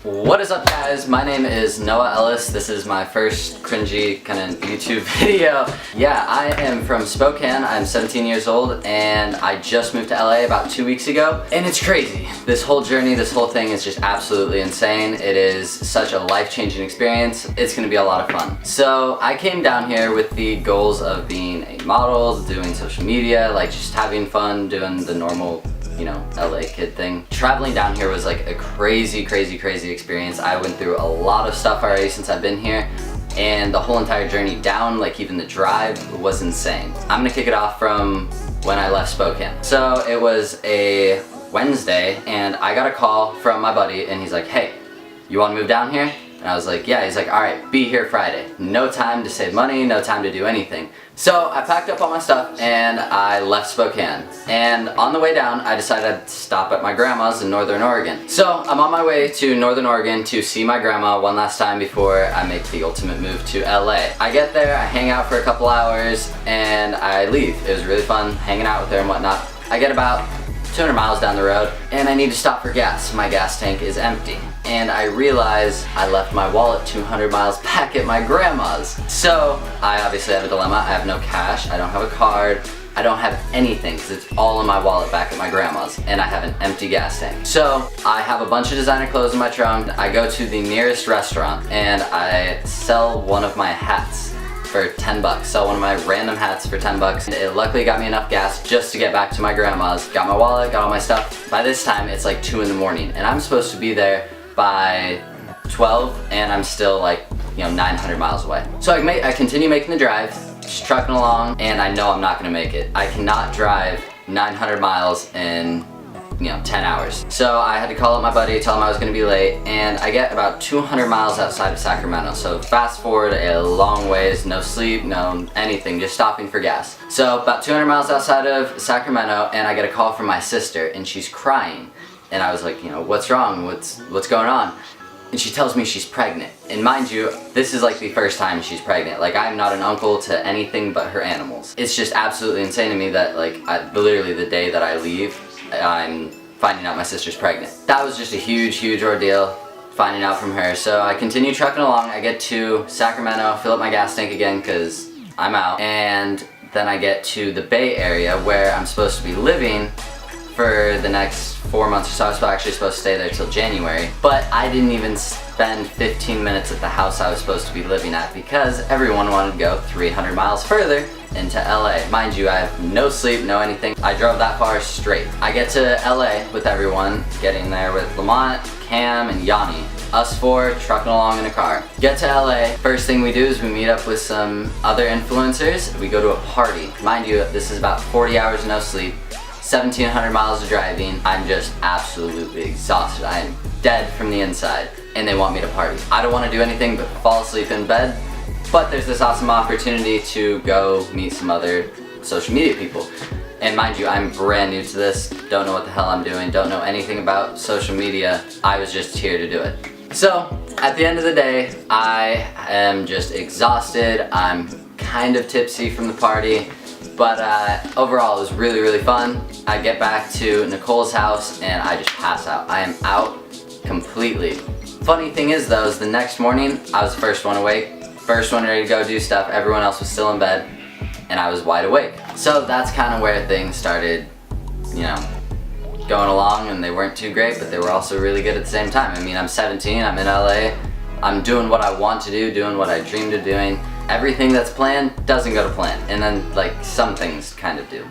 What is up, guys? My name is Noah Ellis. This is my first cringy kind of YouTube video. Yeah, I am from Spokane. I'm 17 years old and I just moved to LA about 2 weeks ago. And it's crazy. This whole journey, this whole thing is just absolutely insane. It is such a life-changing experience. It's gonna be a lot of fun. So I came down here with the goals of being a model, doing social media, like just having fun, doing the normal, you know, LA kid thing. Traveling down here was like a crazy experience. I went through a lot of stuff already since I've been here, and the whole entire journey down, like even the drive, was insane. I'm gonna kick it off from when I left Spokane. So it was a Wednesday and I got a call from my buddy and he's like, hey, you wanna move down here? And I was like, yeah. He's like, all right, be here Friday. No time to save money, no time to do anything. So I packed up all my stuff and I left Spokane. And on the way down, I decided I'd stop at my grandma's in Northern Oregon. So I'm on my way to Northern Oregon to see my grandma one last time before I make the ultimate move to LA. I get there, I hang out for a couple hours, and I leave. It was really fun hanging out with her and whatnot. I get about 200 miles down the road and I need to stop for gas. My gas tank is empty. And I realize I left my wallet 200 miles back at my grandma's. So I obviously have a dilemma. I have no cash, I don't have a card, I don't have anything because it's all in my wallet back at my grandma's, and I have an empty gas tank. So I have a bunch of designer clothes in my trunk. I go to the nearest restaurant and I sell one of my hats for 10 bucks. Sell one of my random hats for 10 bucks. It luckily got me enough gas just to get back to my grandma's. Got my wallet, got all my stuff. By this time it's like 2 in the morning and I'm supposed to be there by 12 and I'm still like, you know, 900 miles away. So I continue making the drive, just trucking along, and I know I'm not gonna make it. I cannot drive 900 miles in, you know, 10 hours. So I had to call up my buddy, tell him I was gonna be late, and I get about 200 miles outside of Sacramento. So fast forward a long ways, no sleep, no anything, just stopping for gas. So about 200 miles outside of Sacramento, and I get a call from my sister and she's crying. And I was like, you know, what's wrong? What's going on? And she tells me she's pregnant. And mind you, this is like the first time she's pregnant. Like, I'm not an uncle to anything but her animals. It's just absolutely insane to me that, like, literally the day that I leave, I'm finding out my sister's pregnant. That was just a huge ordeal, finding out from her. So I continue trucking along. I get to Sacramento, fill up my gas tank again because I'm out. And then I get to the Bay Area where I'm supposed to be living for the next 4 months or so. I was actually supposed to stay there till January, but I didn't even spend 15 minutes at the house I was supposed to be living at because everyone wanted to go 300 miles further into LA. Mind you, I have no sleep, no anything. I drove that far straight. I get to LA with everyone, getting there with Lamont, Cam, and Yanni. Us 4 trucking along in a car. Get to LA, first thing we do is we meet up with some other influencers. We go to a party. Mind you, this is about 40 hours no sleep. 1,700 miles of driving. I'm just absolutely exhausted. I am dead from the inside, and they want me to party. I don't want to do anything but fall asleep in bed, but there's this awesome opportunity to go meet some other social media people. And mind you, I'm brand new to this, don't know what the hell I'm doing, don't know anything about social media. I was just here to do it. So, at the end of the day, I am just exhausted. I'm kind of tipsy from the party. But overall, it was really fun. I get back to Nicole's house and I just pass out. I am out completely. Funny thing is though, is the next morning, I was the first one awake, first one ready to go do stuff. Everyone else was still in bed and I was wide awake. So that's kind of where things started, you know, going along, and they weren't too great, but they were also really good at the same time. I mean, I'm 17, I'm in LA, I'm doing what I want to do, doing what I dreamed of doing. Everything that's planned doesn't go to plan, and then like some things kind of do.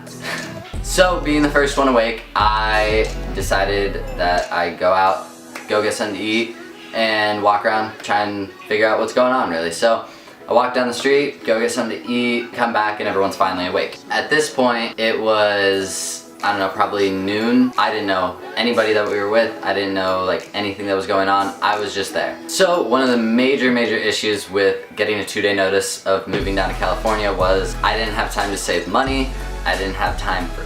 So being the first one awake, I decided that I'd go out, go get something to eat, and walk around, try and figure out what's going on really. So I walk down the street, go get something to eat, come back, and everyone's finally awake. At this point, it was, I don't know, probably noon. I didn't know anybody that we were with. I didn't know like anything that was going on. I was just there. So one of the major issues with getting a 2-day notice of moving down to California was I didn't have time to save money. I didn't have time for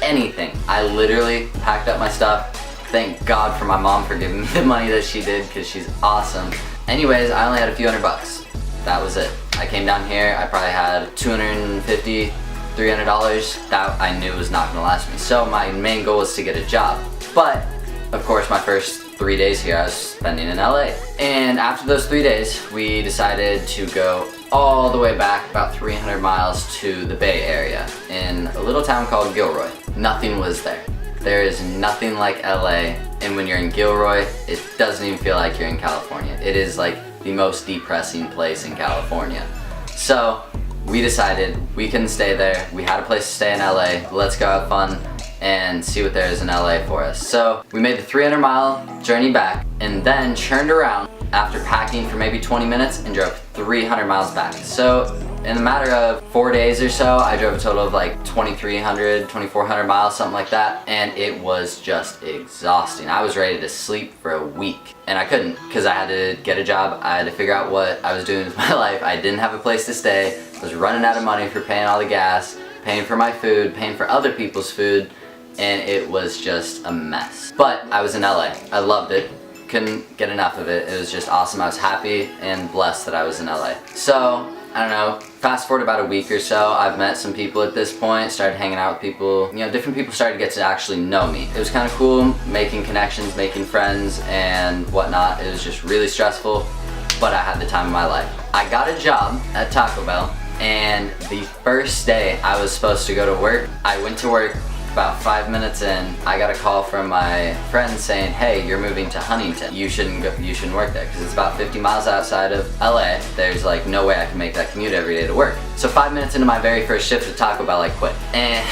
anything. I literally packed up my stuff. Thank God for my mom for giving me the money that she did because she's awesome. Anyways, I only had a few $100. That was it. I came down here, I probably had $250, $300 that I knew was not gonna last me. So my main goal was to get a job. But of course, my first 3 days here I was spending in LA. And after those 3 days, we decided to go all the way back about 300 miles to the Bay Area in a little town called Gilroy. Nothing was there. There is nothing like LA, and when you're in Gilroy, it doesn't even feel like you're in California. It is like the most depressing place in California. So we decided we couldn't stay there. We had a place to stay in LA. Let's go have fun and see what there is in LA for us. So we made the 300-mile journey back and then turned around after packing for maybe 20 minutes and drove 300 miles back. So in a matter of 4 days or so, I drove a total of like 2,300, 2,400 miles, something like that, and it was just exhausting. I was ready to sleep for a week, and I couldn't because I had to get a job. I had to figure out what I was doing with my life. I didn't have a place to stay. I was running out of money for paying all the gas, paying for my food, paying for other people's food, and it was just a mess. But I was in LA. I loved it. Couldn't get enough of it. It was just awesome. I was happy and blessed that I was in LA. So, I don't know, fast forward about a week or so, I've met some people at this point, started hanging out with people, you know, different people started to get to actually know me. It was kind of cool, making connections, making friends and whatnot. It was just really stressful, but I had the time of my life. I got a job at Taco Bell, and the first day I was supposed to go to work, I went to work. About 5 minutes in, I got a call from my friend saying, hey, you're moving to Huntington. You shouldn't work there because it's about 50 miles outside of LA. There's like no way I can make that commute every day to work. So 5 minutes into my very first shift at Taco Bell, I quit. And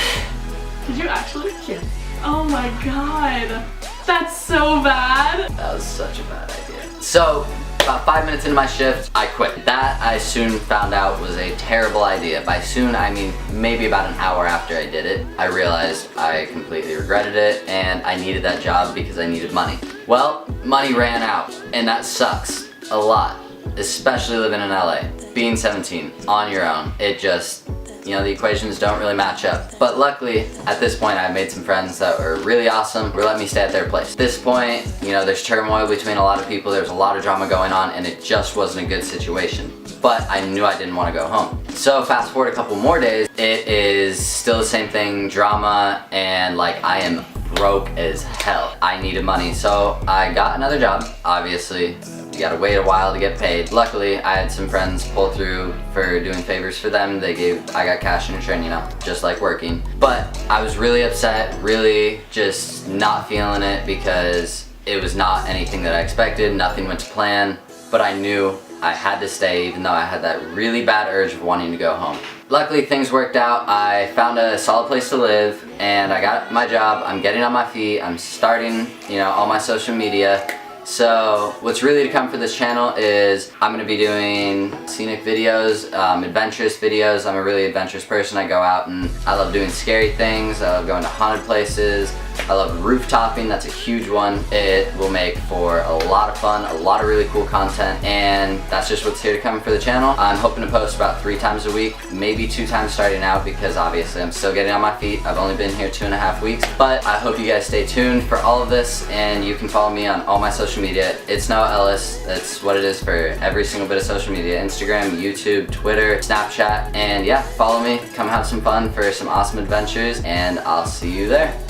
did you actually? Yeah. Oh my god. That's so bad. That was such a bad idea. So about 5 minutes into my shift, I quit. That I soon found out was a terrible idea. By soon, I mean maybe about an hour after I did it, I realized I completely regretted it and I needed that job because I needed money. Well, money ran out, and that sucks a lot, especially living in LA. Being 17, on your own, it just, you know, the equations don't really match up. But luckily, at this point, I made some friends that were really awesome, who let me stay at their place. At this point, you know, there's turmoil between a lot of people, there's a lot of drama going on, and it just wasn't a good situation. But I knew I didn't want to go home. So fast forward a couple more days, it is still the same thing, drama, and like I am broke as hell. I needed money, so I got another job, obviously. You gotta wait a while to get paid. Luckily, I had some friends pull through for doing favors for them. I got cash in return, you know, just like working. But I was really upset, really just not feeling it because it was not anything that I expected. Nothing went to plan, but I knew I had to stay even though I had that really bad urge of wanting to go home. Luckily, things worked out. I found a solid place to live and I got my job. I'm getting on my feet. I'm starting, you know, all my social media. So what's really to come for this channel is I'm going to be doing scenic videos, adventurous videos. I'm a really adventurous person. I go out and I love doing scary things. I love going to haunted places. I love rooftoping, that's a huge one. It will make for a lot of fun, a lot of really cool content, and that's just what's here to come for the channel. I'm hoping to post about 3 times a week, maybe 2 times starting out because obviously I'm still getting on my feet. I've only been here 2.5 weeks, but I hope you guys stay tuned for all of this, and you can follow me on all my social media. It's Noah Ellis. That's what it is for every single bit of social media. Instagram, YouTube, Twitter, Snapchat, and yeah, follow me. Come have some fun for some awesome adventures, and I'll see you there.